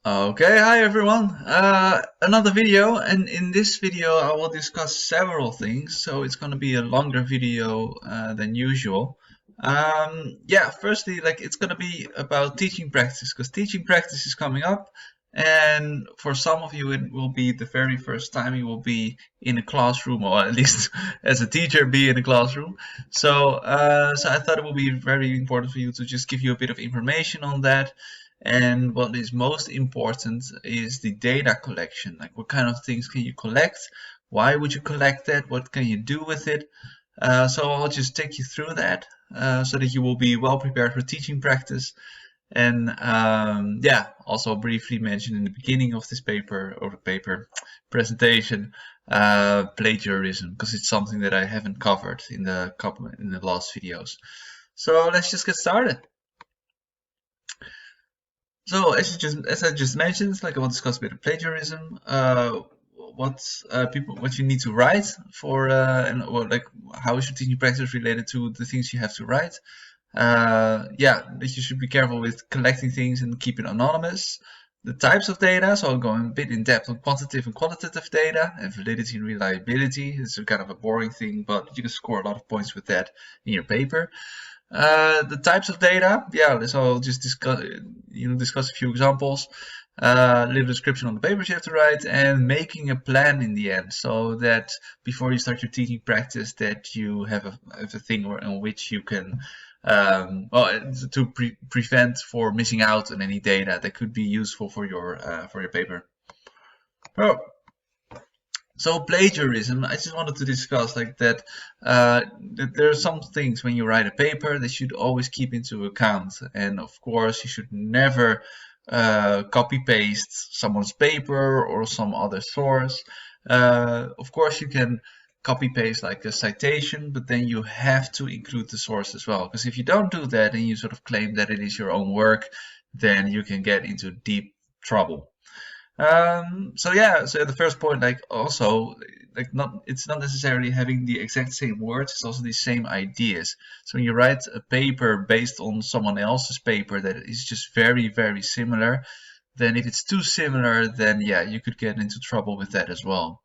Okay, hi everyone. Another video, and in this video I will discuss several things. So it's gonna be a longer video than usual. Yeah, firstly, it's gonna be about teaching practice because teaching practice is coming up, and for some of you it will be the very first time you will be in a classroom, or at least as a teacher be in a classroom. So I thought it would be very important for you to just give you a bit of information on that. And what is most important is the data collection. Like, what kind of things can you collect? Why would you collect that? What can you do with it? So I'll just take you through that so that you will be well prepared for teaching practice. And yeah, also briefly mention in the beginning of this paper or the paper presentation, plagiarism, because it's something that I haven't covered in the last videos. So let's just get started. So as I just mentioned, I will discuss a bit of plagiarism, what you need to write for, and or like how is your teaching practice related to the things you have to write. Yeah, that you should be careful with collecting things and keep it anonymous. The types of data, so I'll go a bit in depth on quantitative and qualitative data, and validity and reliability. It's a kind of a boring thing, but you can score a lot of points with that in your paper. The types of data, yeah, so I'll just discuss a few examples, little description on the papers you have to write, and making a plan in the end, so that before you start your teaching practice, that you have a thing on which you can, to prevent for missing out on any data that could be useful for your paper. Oh. So plagiarism, I just wanted to discuss that there are some things when you write a paper that you should always keep into account. And of course, you should never copy paste someone's paper or some other source. Of course, you can copy paste like a citation, but then you have to include the source as well. Because if you don't do that and you sort of claim that it is your own work, then you can get into deep trouble. So yeah, so the first point, it's not necessarily having the exact same words, it's also the same ideas. So when you write a paper based on someone else's paper that is just very, very similar, then if it's too similar, then yeah, you could get into trouble with that as well.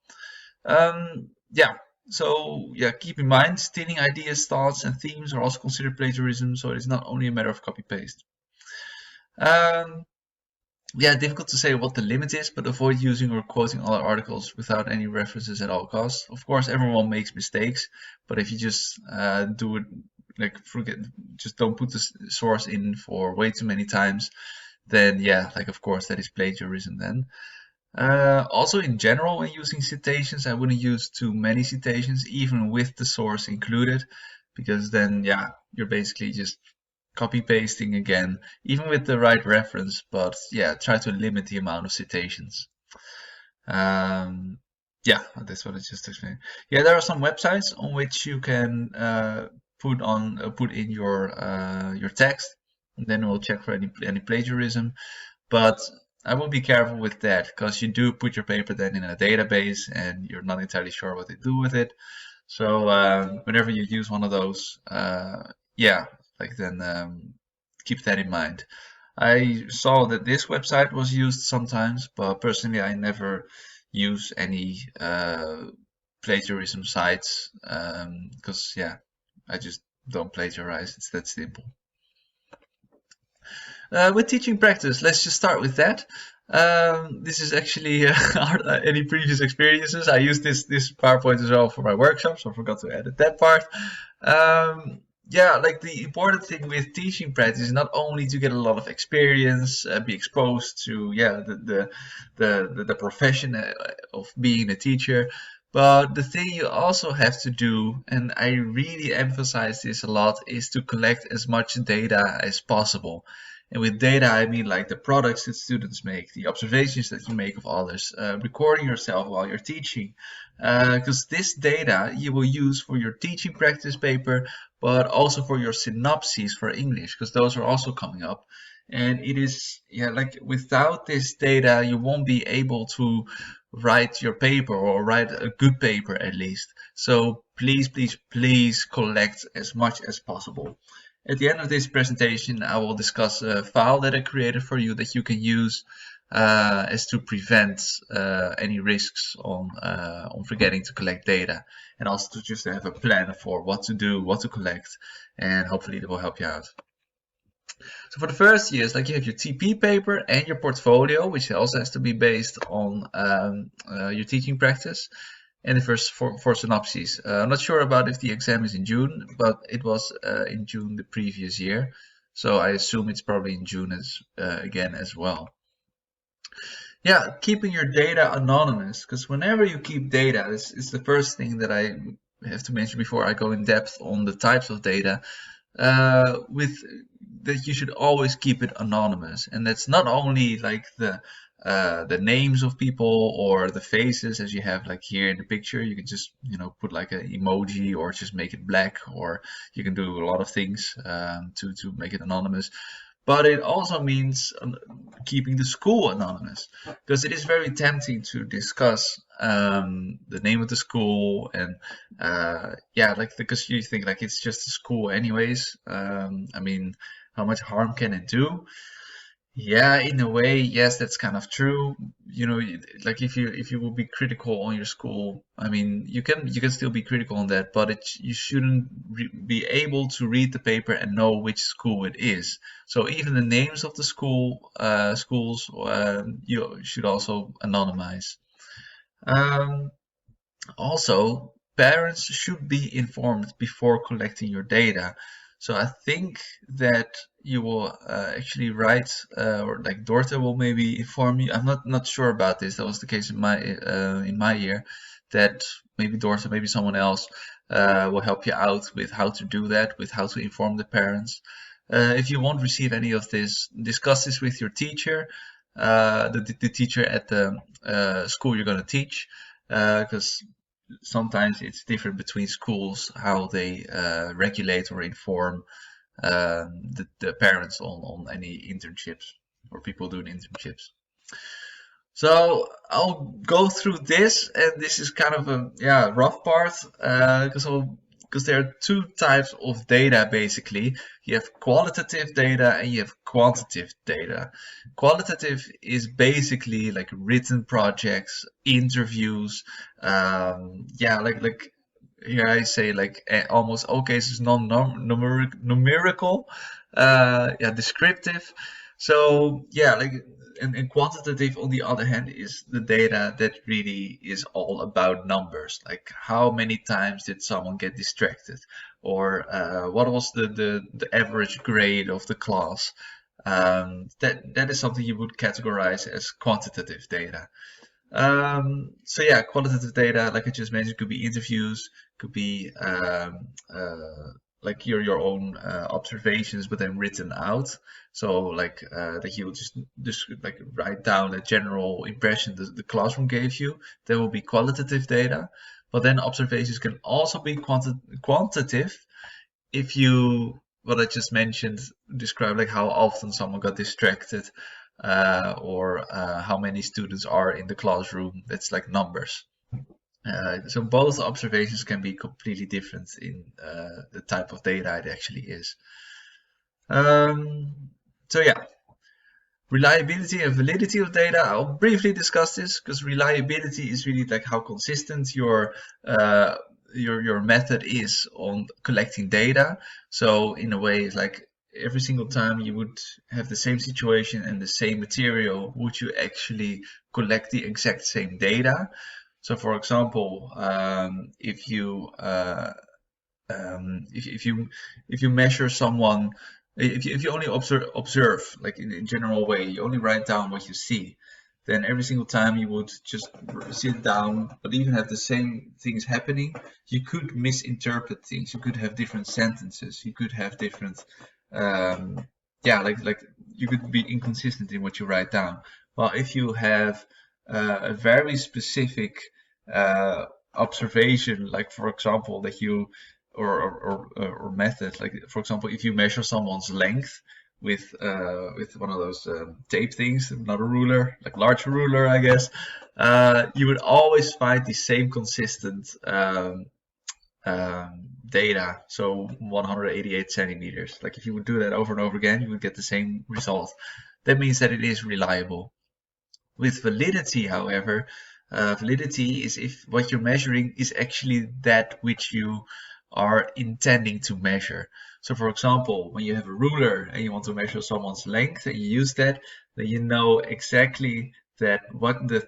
Yeah, so yeah, keep in mind, stealing ideas, thoughts, and themes are also considered plagiarism, so it is not only a matter of copy paste. Yeah, difficult to say what the limit is, but avoid using or quoting other articles without any references at all costs. Of course, everyone makes mistakes, but if you just do it, just don't put the source in for way too many times, then yeah, of course, that is plagiarism then. Also, in general, when using citations, I wouldn't use too many citations, even with the source included, because then, yeah, you're basically just copy pasting again, even with the right reference, but yeah, try to limit the amount of citations. Yeah, that's what I just explained. Yeah, there are some websites on which you can put in your text, and then we'll check for any plagiarism. But I will be careful with that because you do put your paper then in a database, and you're not entirely sure what they do with it. So whenever you use one of those, yeah, then keep that in mind. I saw that this website was used sometimes, but personally I never use any plagiarism sites because yeah, I just don't plagiarize. It's that simple. With teaching practice, let's just start with that. This is actually any previous experiences. I used this PowerPoint as well for my workshops, so I forgot to edit that part. Yeah, the important thing with teaching practice is not only to get a lot of experience, be exposed to the profession of being a teacher, but the thing you also have to do, and I really emphasize this a lot, is to collect as much data as possible. And with data, I mean the products that students make, the observations that you make of others, recording yourself while you're teaching. Because this data you will use for your teaching practice paper, but also for your synopses for English, because those are also coming up. And it is, yeah, without this data, you won't be able to write your paper or write a good paper at least. So please, please, please collect as much as possible. At the end of this presentation, I will discuss a file that I created for you that you can use as to prevent any risks on forgetting to collect data, and also to just have a plan for what to do, what to collect, and hopefully it will help you out. So for the first years, like you have your TP paper and your portfolio, which also has to be based on your teaching practice. And the first for Synopses. I'm not sure about if the exam is in June, but it was in June the previous year. So I assume it's probably in June again as well. Yeah, keeping your data anonymous, because whenever you keep data, it's the first thing that I have to mention before I go in depth on the types of data. With that, you should always keep it anonymous, and that's not only like the names of people or the faces, as you have like here in the picture. You can just put like an emoji or just make it black, or you can do a lot of things to make it anonymous. But it also means keeping the school anonymous, because it is very tempting to discuss the name of the school, and yeah, like because you think like it's just a school anyways. I mean, how much harm can it do? Yeah, in a way, yes, that's kind of true. Like if you will be critical on your school, I mean, you can still be critical on that, but you shouldn't be able to read the paper and know which school it is. So even the names of the schools, you should also anonymize. Um, Also, parents should be informed before collecting your data. So I think that you will actually write, or like Dorte will maybe inform you. I'm not sure about this. That was the case in my year. That maybe Dorte, maybe someone else will help you out with how to do that, with how to inform the parents. If you won't receive any of this, discuss this with your teacher, the teacher at the school you're going to teach, because sometimes it's different between schools how they regulate or inform the parents on any internships or people doing internships. So I'll go through this, and this is kind of a rough part, because there are two types of data basically. You have qualitative data and you have quantitative data. Qualitative is basically like written projects, interviews, yeah, like here I say like almost all cases numerical, yeah, descriptive. So yeah, like and quantitative on the other hand is the data that really is all about numbers, like how many times did someone get distracted, or what was the average grade of the class. That is something you would categorize as quantitative data. So yeah, qualitative data, like I just mentioned, could be interviews, could be like your own observations, but then written out. So like that you will just like write down a general impression the classroom gave you. That will be qualitative data. But then observations can also be quantitative if you, what I just mentioned, describe like how often someone got distracted, or how many students are in the classroom. That's like numbers. So both observations can be completely different in the type of data it actually is. So yeah, reliability and validity of data. I'll briefly discuss this because reliability is really like how consistent your method is on collecting data. So in a way, it's like every single time you would have the same situation and the same material, would you actually collect the exact same data? So for example, if you if you measure someone, if you only observe like in a general way, you only write down what you see, then every single time you would just sit down, but even have the same things happening, you could misinterpret things. You could have different sentences. You could have different, yeah, like you could be inconsistent in what you write down. Well, if you have a very specific observation, like for example that you or method, like for example if you measure someone's length with one of those tape things, not a ruler, like large ruler I guess, you would always find the same consistent data, so 188 centimeters. Like if you would do that over and over again, you would get the same result. That means that it is reliable. With validity, however, validity is if what you're measuring is actually that which you are intending to measure. So for example, when you have a ruler and you want to measure someone's length and you use that, then you know exactly that what the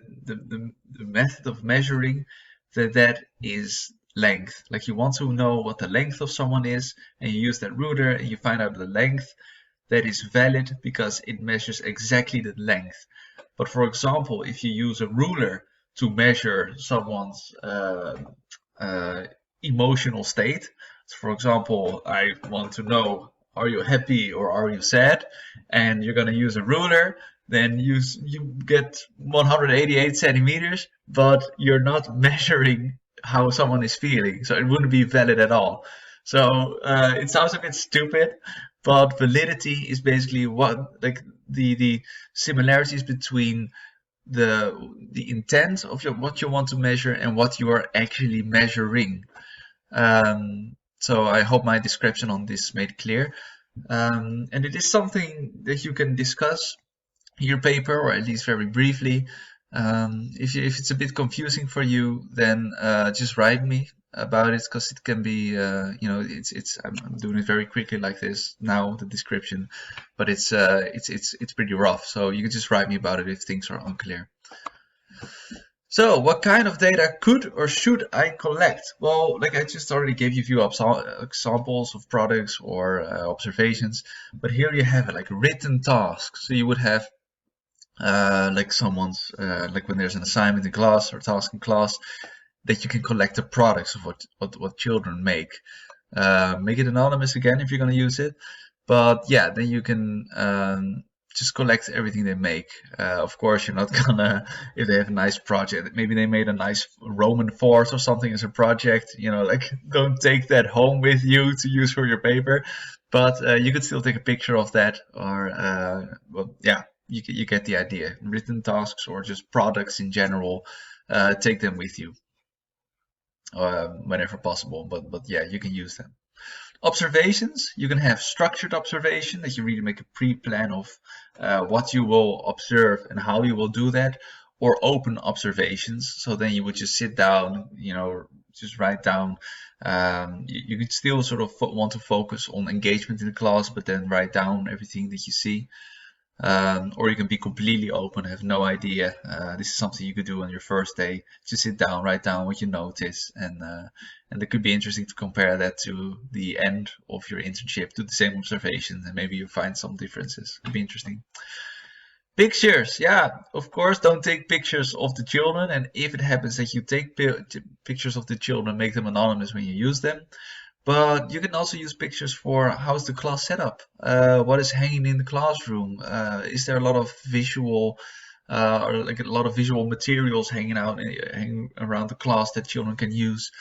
method of measuring that is length. Like you want to know what the length of someone is, and you use that ruler and you find out the length. That is valid because it measures exactly the length. But for example, if you use a ruler to measure someone's uh, emotional state, so for example, I want to know, are you happy or are you sad? And you're going to use a ruler, then you get 188 centimeters, but you're not measuring how someone is feeling, so it wouldn't be valid at all. So it sounds a bit stupid, but validity is basically what, like, the similarities between the intent of what you want to measure and what you are actually measuring. So I hope my description on this made clear. And it is something that you can discuss in your paper, or at least very briefly. If it's a bit confusing for you, then just write me about it, because it can be, I'm doing it very quickly like this now, the description, but it's pretty rough. So you can just write me about it if things are unclear. So what kind of data could or should I collect? Well, like I just already gave you a few examples of products or observations, but here you have it, like written tasks. So you would have like someone's, like when there's an assignment in class or task in class, that you can collect the products of what children make. Make it anonymous again if you're going to use it. But yeah, then you can just collect everything they make. Of course, you're not gonna, if they have a nice project, maybe they made a nice Roman fort or something as a project, like don't take that home with you to use for your paper. But you could still take a picture of that, or, well, yeah, you get the idea. Written tasks or just products in general, take them with you whenever possible. But yeah, you can use them. Observations, you can have structured observation, that you really make a pre-plan of what you will observe and how you will do that, or open observations. So then you would just sit down, just write down. You could still sort of want to focus on engagement in the class, but then write down everything that you see. Or you can be completely open, have no idea. This is something you could do on your first day. Just sit down, write down what you notice, and it could be interesting to compare that to the end of your internship, to the same observations, and maybe you find some differences. Could be interesting. Pictures, yeah, of course, don't take pictures of the children, and if it happens that you take pictures of the children, make them anonymous when you use them. But you can also use pictures for how's the class set up, what is hanging in the classroom, is there a lot of visual, or like a lot of visual materials hanging around the class that children can use.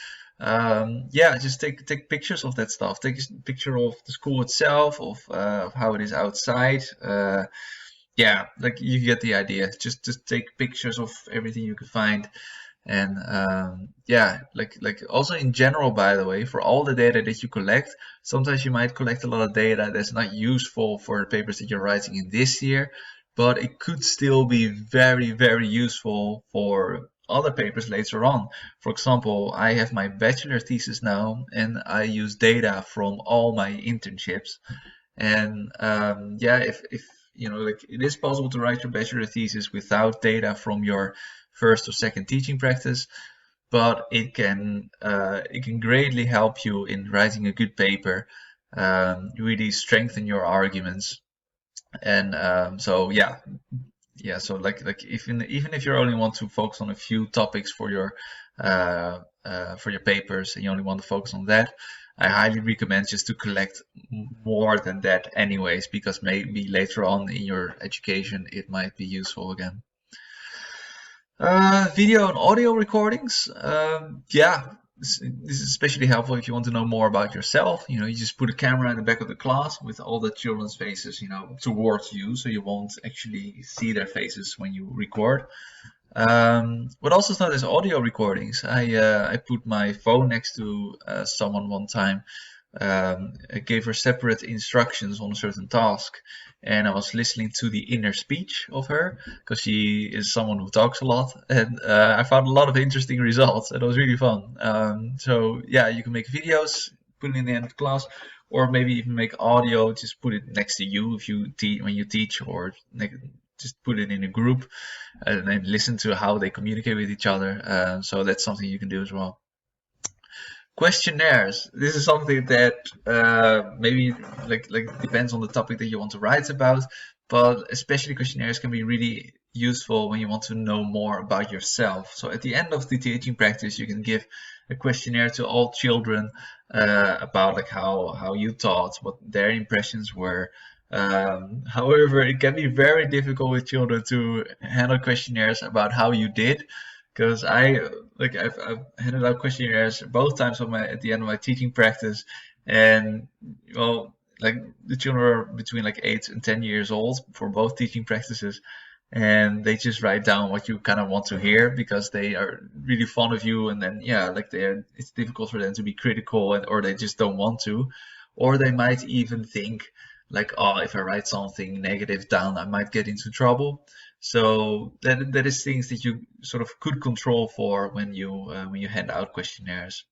Yeah, just take pictures of that stuff. Take a picture of the school itself, of how it is outside. Yeah, like you get the idea. Just take pictures of everything you can find. And yeah, like also in general, by the way, for all the data that you collect, sometimes you might collect a lot of data that's not useful for the papers that you're writing in this year, but it could still be very, very useful for other papers later on. For example, I have my bachelor thesis now, and I use data from all my internships. And yeah, if like it is possible to write your bachelor thesis without data from your first or second teaching practice, but it can greatly help you in writing a good paper, really strengthen your arguments. And so yeah, so like even if you only want to focus on a few topics for your papers, and you only want to focus on that, I highly recommend just to collect more than that anyways, because maybe later on in your education it might be useful again. Video and audio recordings. Yeah, this is especially helpful if you want to know more about yourself. You just put a camera in the back of the class with all the children's faces, towards you, so you won't actually see their faces when you record. What also is not is audio recordings. I put my phone next to someone one time. I gave her separate instructions on a certain task, and I was listening to the inner speech of her because she is someone who talks a lot, and I found a lot of interesting results, and it was really fun. So yeah, you can make videos, put it in the end of class, or maybe even make audio. Just put it next to you if you when you teach, or just put it in a group and then listen to how they communicate with each other. So that's something you can do as well. Questionnaires. This is something that maybe like depends on the topic that you want to write about, but especially questionnaires can be really useful when you want to know more about yourself. So at the end of the teaching practice, you can give a questionnaire to all children about like how you taught, what their impressions were. However, it can be very difficult with children to handle questionnaires about how you did, because I've handed out questionnaires both times at the end of my teaching practice, and well, like the children are between like 8 and 10 years old for both teaching practices, and they just write down what you kind of want to hear because they are really fond of you, and then yeah, like it's difficult for them to be critical, or they just don't want to, or they might even think like, oh, if I write something negative down, I might get into trouble. So that is things that you sort of could control for when you hand out questionnaires.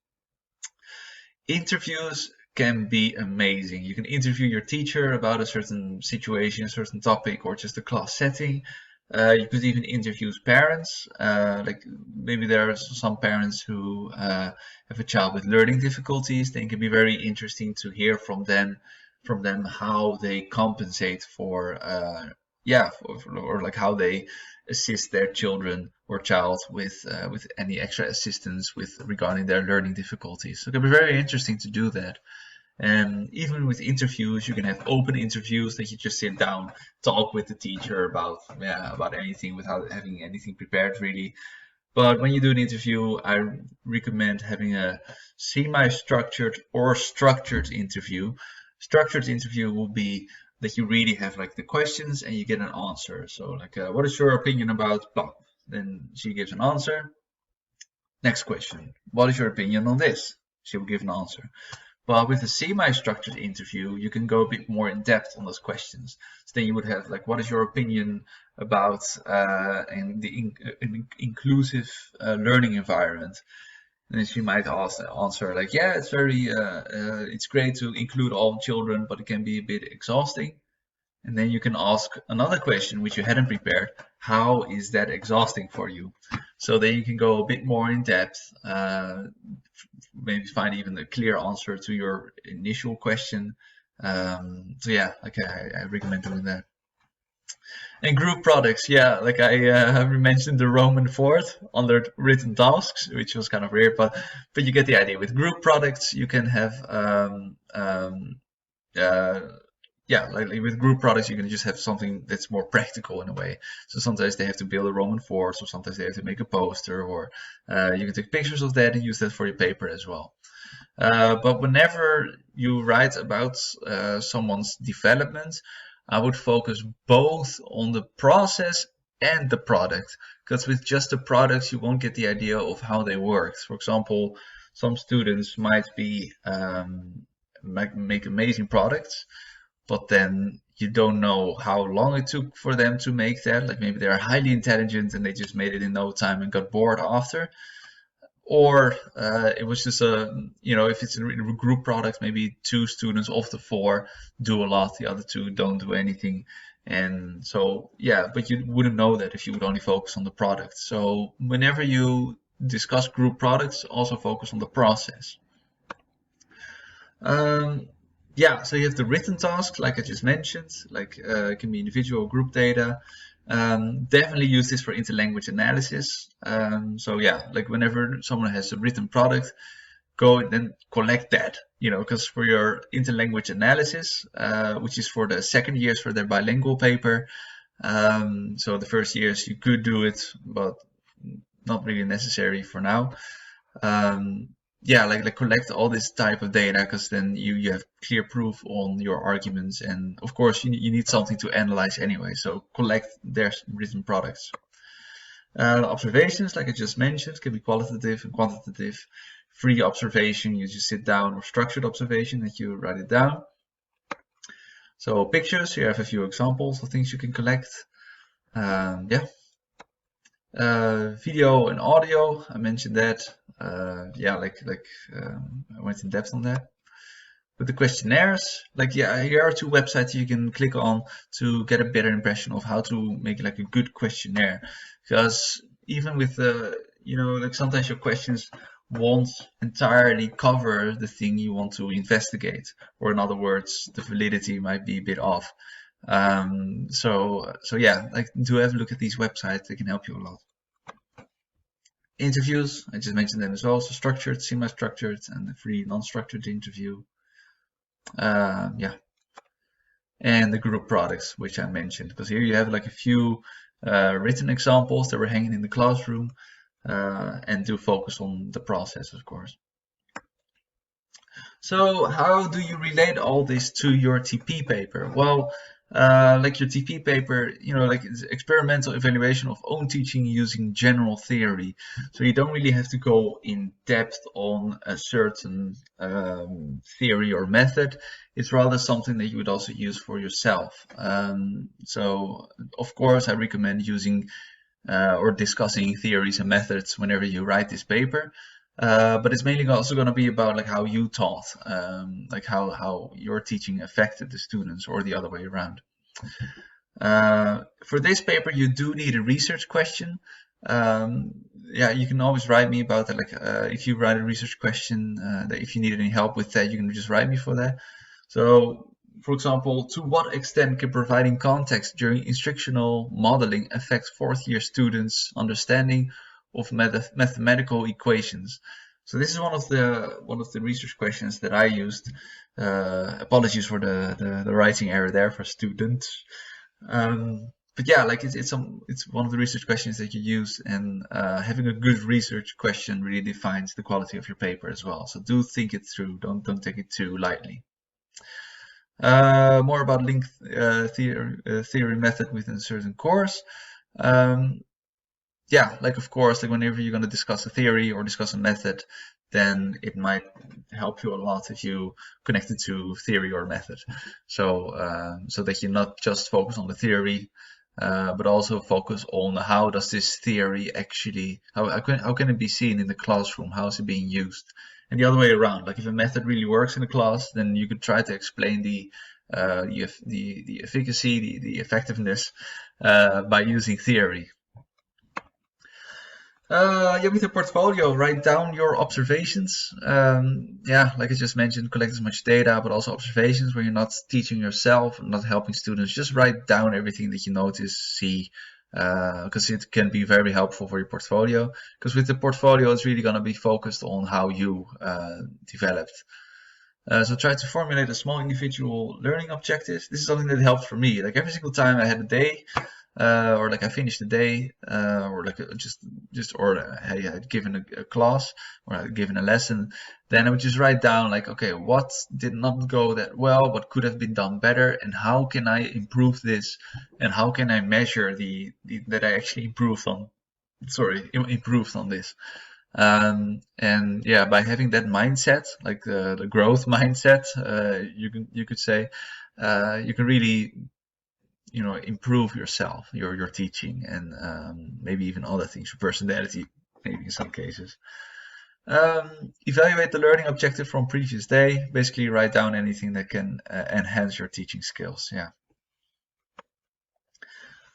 Interviews can be amazing. You can interview your teacher about a certain situation, a certain topic, or just a class setting. You could even interview parents. Like maybe there are some parents who have a child with learning difficulties. Then it can be very interesting to hear from them how they compensate for or like how they assist their children or child with any extra assistance with regarding their learning difficulties. So it can be very interesting to do that. And even with interviews, you can have open interviews that you just sit down, talk with the teacher about anything without having anything prepared really. But when you do an interview, I recommend having a semi-structured or structured interview. Structured interview will be that you really have like the questions and you get an answer. So like, what is your opinion about blah? Then she gives an answer. Next question. What is your opinion on this? She will give an answer. But with a semi-structured interview, you can go a bit more in depth on those questions. So then you would have like, what is your opinion about an inclusive learning environment? And then she might answer like, yeah, it's great to include all children, but it can be a bit exhausting. And then you can ask another question which you hadn't prepared. How is that exhausting for you? So then you can go a bit more in depth, maybe find even a clear answer to your initial question. So yeah, like I recommend doing that. And group products, yeah, like I mentioned the Roman fourth under written tasks, which was kind of weird, but you get the idea. With group products, you can have like with group products, you can just have something that's more practical in a way. So sometimes they have to build a Roman fort, or sometimes they have to make a poster, or you can take pictures of that and use that for your paper as well. But whenever you write about someone's development, I would focus both on the process and the product, because with just the products, you won't get the idea of how they work. For example, some students might make amazing products, but then you don't know how long it took for them to make that. Like maybe they're highly intelligent and they just made it in no time and got bored after. Or it was just if it's a group product, maybe 2 students of the 4 do a lot, the other 2 don't do anything. And so, yeah, but you wouldn't know that if you would only focus on the product. So whenever you discuss group products, also focus on the process. So you have the written task, like I just mentioned, like it can be individual or group data. Definitely use this for interlanguage analysis. So yeah, like whenever someone has a written product, go and then collect that, because for your interlanguage analysis, which is for the second years for their bilingual paper, so the first years you could do it, but not really necessary for now. Like collect all this type of data, because then you have clear proof on your arguments, and of course you need something to analyze anyway, so collect their written products. Observations, like I just mentioned, can be qualitative and quantitative. Free observation, you just sit down, or structured observation, that you write it down. So pictures, you have a few examples of things you can collect. Yeah. Video and audio, I mentioned that. Yeah, I went in depth on that. With the questionnaires, like, yeah, here are two websites you can click on to get a better impression of how to make like a good questionnaire. Because even with the, like sometimes your questions won't entirely cover the thing you want to investigate, or in other words, the validity might be a bit off. So yeah, like do have a look at these websites; they can help you a lot. Interviews, I just mentioned them as well. So structured, semi-structured, and a free non-structured interview. Yeah, and the group products, which I mentioned, because here you have like a few written examples that were hanging in the classroom, and do focus on the process, of course. So how do you relate all this to your TP paper? Well, like your TP paper, like it's experimental evaluation of own teaching using general theory. So you don't really have to go in depth on a certain theory or method. It's rather something that you would also use for yourself. So of course, I recommend using or discussing theories and methods whenever you write this paper. But it's mainly also going to be about like how you taught, like how your teaching affected the students, or the other way around. For this paper, you do need a research question. Yeah, you can always write me about that. Like if you write a research question, that if you need any help with that, you can just write me for that. So, for example, to what extent can providing context during instructional modeling affect fourth year students' understanding of mathematical equations? So this is one of the research questions that I used. Apologies for the writing error there for students. But yeah, like it's one of the research questions that you use, and having a good research question really defines the quality of your paper as well. So do think it through. Don't take it too lightly. More about link theory method within a certain course. Yeah, like of course, like whenever you're going to discuss a theory or discuss a method, then it might help you a lot if you connect it to theory or method. So that you not just focus on the theory, but also focus on how does this theory actually, how can it be seen in the classroom? How is it being used? And the other way around, like if a method really works in a class, then you could try to explain the efficacy, the effectiveness by using theory. Yeah, with your portfolio, write down your observations. Yeah, like I just mentioned, collect as much data, but also observations where you're not teaching yourself, not helping students. Just write down everything that you notice, see, because it can be very helpful for your portfolio. Because with the portfolio, it's really going to be focused on how you developed. So try to formulate a small individual learning objectives. This is something that helps for me. Like every single time I had a day, or like I finished the day, or like or I had given a class, or I had given a lesson, then I would just write down like, okay, what did not go that well, what could have been done better, and how can I improve this, and how can I measure that I actually improved on this. And yeah, by having that mindset, like the growth mindset, you could say, you can really improve yourself, your teaching, and maybe even other things, your personality, maybe in some cases. Evaluate the learning objective from previous day. Basically, write down anything that can enhance your teaching skills. Yeah.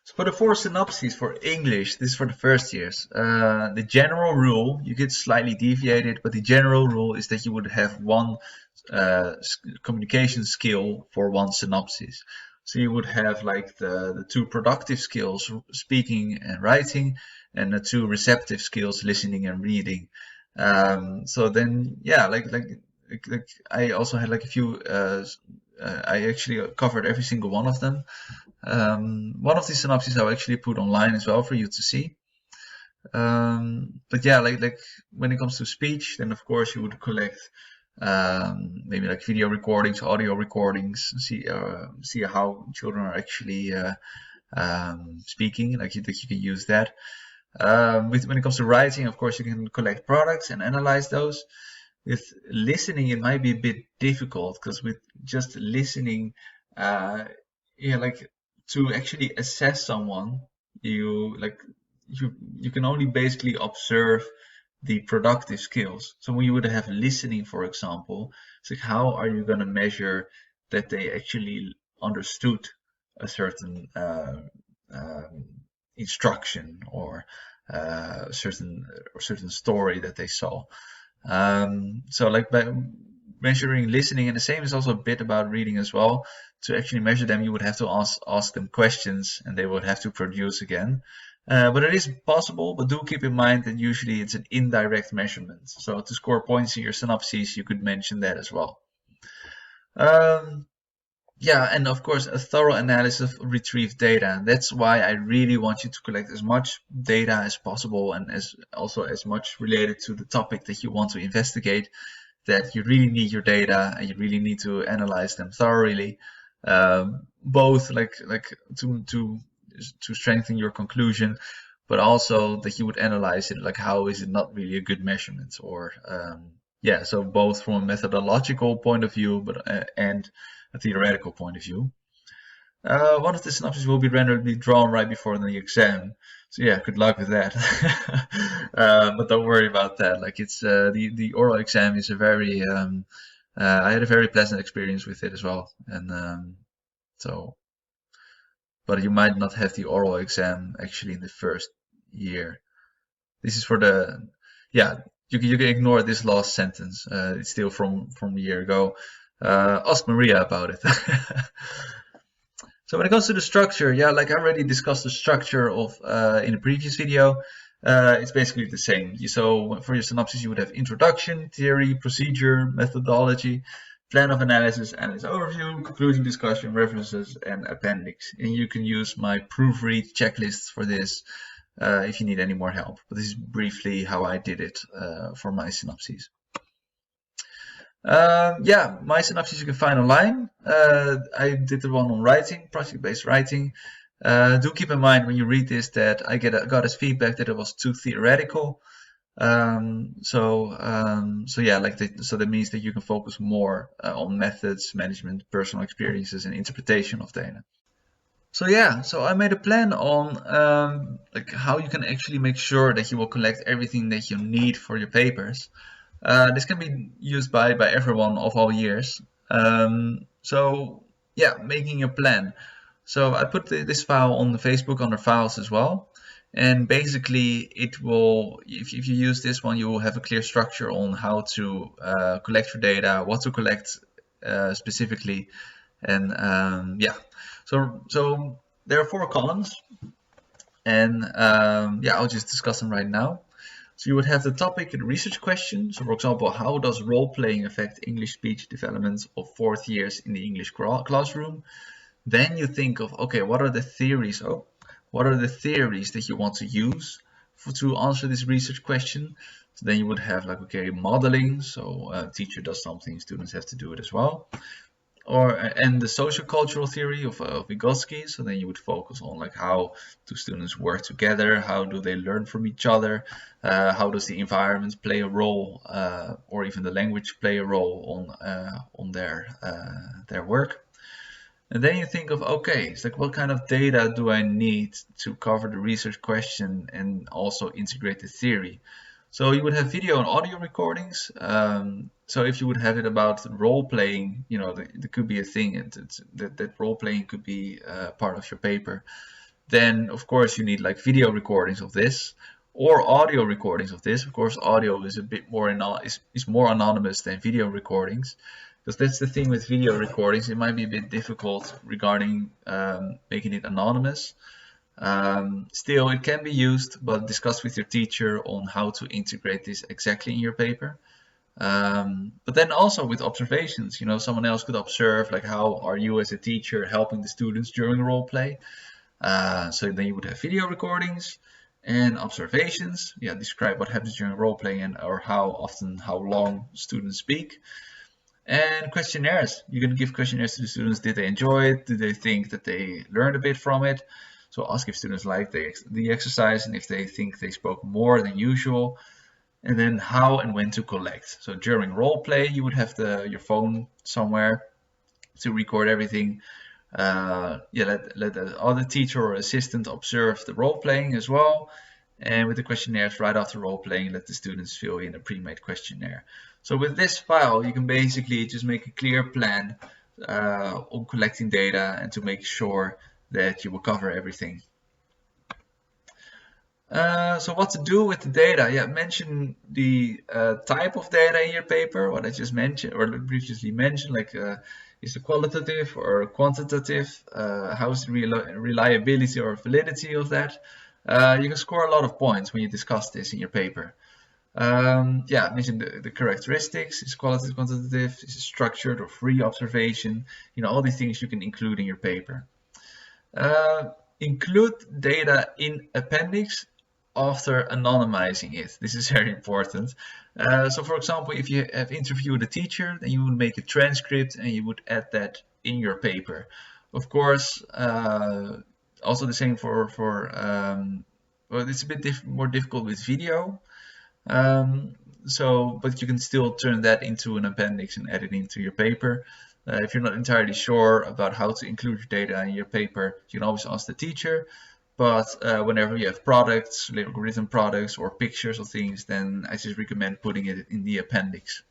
So for the 4 synopses for English, this is for the first years. The general rule, you get slightly deviated, but the general rule is that you would have one communication skill for one synopsis. So you would have like the 2 productive skills, speaking and writing, and the 2 receptive skills, listening and reading. So then, yeah, like I also had like a few. I actually covered every single one of them. One of these synopses I'll actually put online as well for you to see. But yeah, like when it comes to speech, then of course you would collect maybe like video recordings, audio recordings, see how children are actually speaking, like that you can use that. When it comes to writing, of course you can collect products and analyze those. With listening, it might be a bit difficult because with just listening, uh, yeah, like to actually assess someone, you like you can only basically observe the productive skills. So when you would have listening, for example, it's like how are you going to measure that they actually understood a certain um, instruction or certain story that they saw. So like by measuring listening, and the same is also a bit about reading as well. To actually measure them, you would have to ask them questions, and they would have to produce again. But it is possible, but do keep in mind that usually it's an indirect measurement. So to score points in your synopses, you could mention that as well. Um, yeah, and of course, a thorough analysis of retrieved data. And that's why I really want you to collect as much data as possible, and as also as much related to the topic that you want to investigate, that you really need your data and you really need to analyze them thoroughly, both like to strengthen your conclusion, but also that you would analyze it like how is it not really a good measurement, or yeah, so both from a methodological point of view, but and a theoretical point of view. One of the synopses will be randomly drawn right before the exam. So yeah, good luck with that. But don't worry about that. Like it's the oral exam is a very I had a very pleasant experience with it as well. And so, but you might not have the oral exam actually in the first year. This is for the yeah. You can ignore this last sentence. It's still from a year ago. Ask Maria about it. So when it comes to the structure, yeah, like I already discussed the structure of in the previous video, it's basically the same. So for your synopsis, you would have introduction, theory, procedure, methodology, plan of analysis, analysis overview, conclusion, discussion, references, and appendix. And you can use my proofread checklist for this if you need any more help. But this is briefly how I did it for my synopses. Yeah, my synopsis you can find online. I did the one on writing, project-based writing. Do keep in mind when you read this that I got as feedback that it was too theoretical. So yeah, so that means that you can focus more on methods, management, personal experiences, and interpretation of data. So yeah, so I made a plan on like how you can actually make sure that you will collect everything that you need for your papers. This can be used by everyone of all years. So yeah, making a plan. So I put this file on the Facebook under files as well. And basically it will, if you use this one, you will have a clear structure on how to collect your data, what to collect specifically. And yeah, so there are 4 columns, and yeah, I'll just discuss them right now. So you would have the topic and research question. So for example, how does role-playing affect English speech development of 4th years in the English classroom? Then you think of, okay, what are the theories? Oh, what are the theories that you want to use to answer this research question? So then you would have like, okay, modeling. So a teacher does something, students have to do it as well. And the social cultural theory of Vygotsky. So then you would focus on like how do students work together, how do they learn from each other, how does the environment play a role, or even the language play a role on their work. And then you think of, okay, it's like what kind of data do I need to cover the research question and also integrate the theory? So you would have video and audio recordings. So if you would have it about role playing, you know, there could be a thing that role playing could be part of your paper. Then of course you need like video recordings of this or audio recordings of this. Of course, audio is a bit more is more anonymous than video recordings, because that's the thing with video recordings. It might be a bit difficult regarding making it anonymous. Still, it can be used, but discuss with your teacher on how to integrate this exactly in your paper. But then also with observations, you know, someone else could observe like how are you as a teacher helping the students during role play. So then you would have video recordings and observations. Yeah, describe what happens during role play and or how often, how long students speak. And questionnaires. You can give questionnaires to the students. Did they enjoy it? Did they think that they learned a bit from it? So ask if students like the exercise and if they think they spoke more than usual. And then how and when to collect. So during role play, you would have your phone somewhere. to record everything. Let the other teacher or assistant observe the role playing as well. And with the questionnaires right after role playing, let the students fill in a pre-made questionnaire. So with this file, you can basically just make a clear plan on collecting data and to make sure that you will cover everything. So what to do with the data? Yeah, mention the type of data in your paper, what I just mentioned or previously mentioned, like is it qualitative or quantitative? How's the reliability or validity of that? You can score a lot of points when you discuss this in your paper. Yeah, mention the characteristics. Is qualitative, quantitative? Is it structured or free observation? You know, all these things you can include in your paper. Include data in appendix after anonymizing it. This is very important. So for example, if you have interviewed a teacher, then you would make a transcript and you would add that in your paper. Of course, also the same for well, it's a bit more difficult with video. But you can still turn that into an appendix and add it into your paper. If you're not entirely sure about how to include your data in your paper, you can always ask the teacher. But whenever you have products, written products or pictures of things, then I just recommend putting it in the appendix.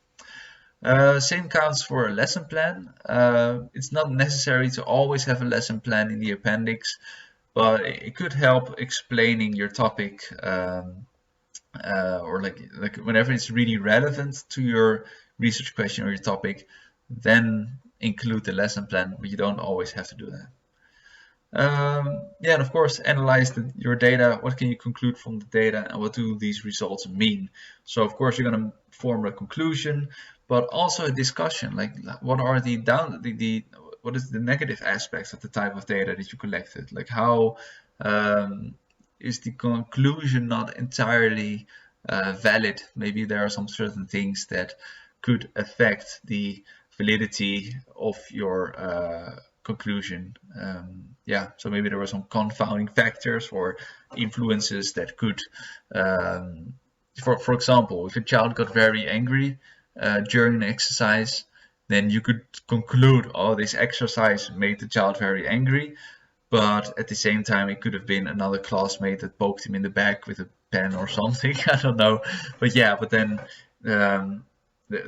Same counts for a lesson plan. It's not necessary to always have a lesson plan in the appendix, but it could help explaining your topic or like whenever it's really relevant to your research question or your topic, then include the lesson plan, but you don't always have to do that. Yeah, and of course, analyze your data. What can you conclude from the data, and what do these results mean? So, of course, you're going to form a conclusion, but also a discussion. Like, what are what is the negative aspects of the type of data that you collected? Like, how is the conclusion not entirely valid? Maybe there are some certain things that could affect the validity of your conclusion. Yeah, so maybe there were some confounding factors or influences that could, for example, if a child got very angry during an exercise, then you could conclude, oh, this exercise made the child very angry, but at the same time it could have been another classmate that poked him in the back with a pen or something. I don't know, but yeah, but then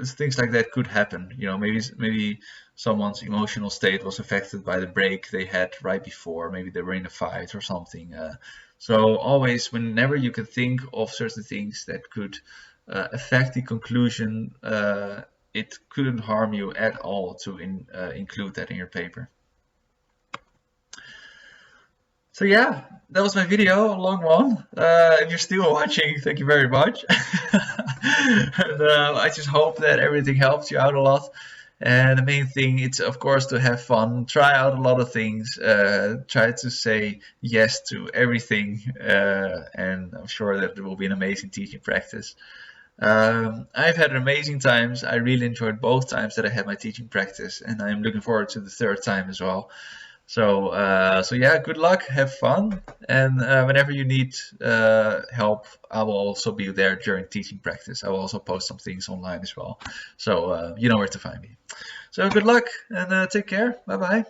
things like that could happen. You know, maybe someone's emotional state was affected by the break they had right before. Maybe they were in a fight or something. So always, whenever you can think of certain things that could affect the conclusion, it couldn't harm you at all to include that in your paper. So yeah, that was my video, a long one. If you're still watching, thank you very much. And, I just hope that everything helps you out a lot. And the main thing is, of course, to have fun, try out a lot of things, try to say yes to everything, and I'm sure that it will be an amazing teaching practice. I've had amazing times. I really enjoyed both times that I had my teaching practice, and I'm looking forward to the third time as well. So yeah, good luck, have fun, and whenever you need help, I will also be there during teaching practice. I will also post some things online as well, so you know where to find me. So good luck and take care. Bye bye.